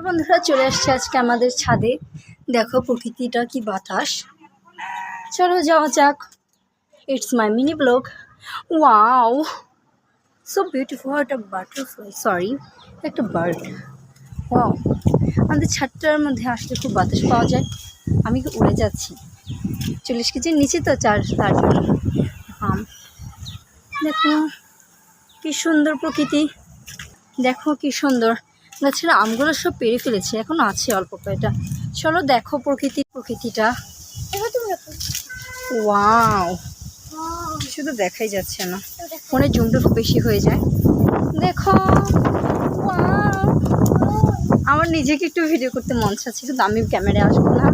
বন্ধুরা চলে আসছে আজকে আমাদের ছাদে। দেখো প্রকৃতিটা কি বাতাস। চলো যাওয়া যাক। It's my mini blog. Wow, so beautiful. একটা বাটারফ্লাই, সরি একটা বার্ড। ওয়াও, আমাদের ছাদটার মধ্যে আসলে খুব বাতাস পাওয়া যায়। আমি উড়ে যাচ্ছি 40 কেজির নিচে তো চার্জ, তার জন্য দেখো কি সুন্দর প্রকৃতি। দেখো কি সুন্দর গাছের আমগুলো সব পেরে ফেলেছে, এখনো আছে অল্প কয়টা। চলো দেখো প্রকৃতিটা। ওয়াও, শুধু দেখাই যাচ্ছে না, ফোনে জুমটা খুব বেশি হয়ে যায়। দেখো ওয়াও, আমার নিজেকে একটু ভিডিও করতে মন চাচ্ছে, কিন্তু আমি ক্যামেরায় আসবো না।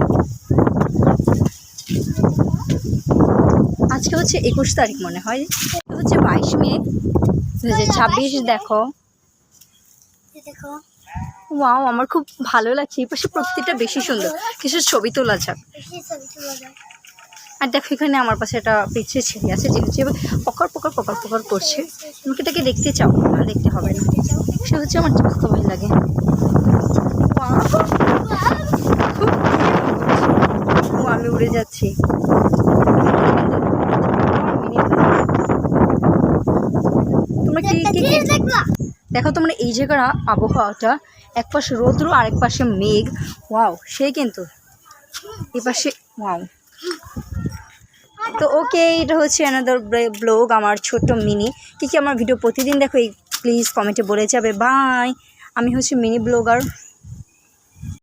আজকে হচ্ছে 21 তারিখ মনে হয়, হচ্ছে 22 মে 2026। দেখো ওয়াও, আমার খুব ভালো লাগছে। এই পাশে প্রকৃতিটা বেশি সুন্দর, কিছু ছবি তোলা যাক। আর দেখো এখানে আমার পাশে একটা পিছিয়ে ছেলে আছে, যে হচ্ছে পকর পকর পকর পকর করছে। আমাকে তাকে দেখতে চাও না, দেখতে হবে না, সে হচ্ছে আমার দেখতে ভালো লাগে। আমি উড়ে যাচ্ছি। তোমরা কি দেখো, তোমরা এই জায়গার আবহাওয়াটা, এক পাশে রৌদ্র আরেক পাশে মেঘ। ওয়াও, সেই কিন্তু এই পাশে। ওয়াও, তো ওকে, এটা হচ্ছে অ্যানাদার ব্লগ, আমার ছোট্ট মিনি। কি আমার ভিডিও প্রতিদিন দেখো, এই প্লিজ কমেন্টে বলে যাবে। বাই, আমি হচ্ছে মিনি ব্লগার।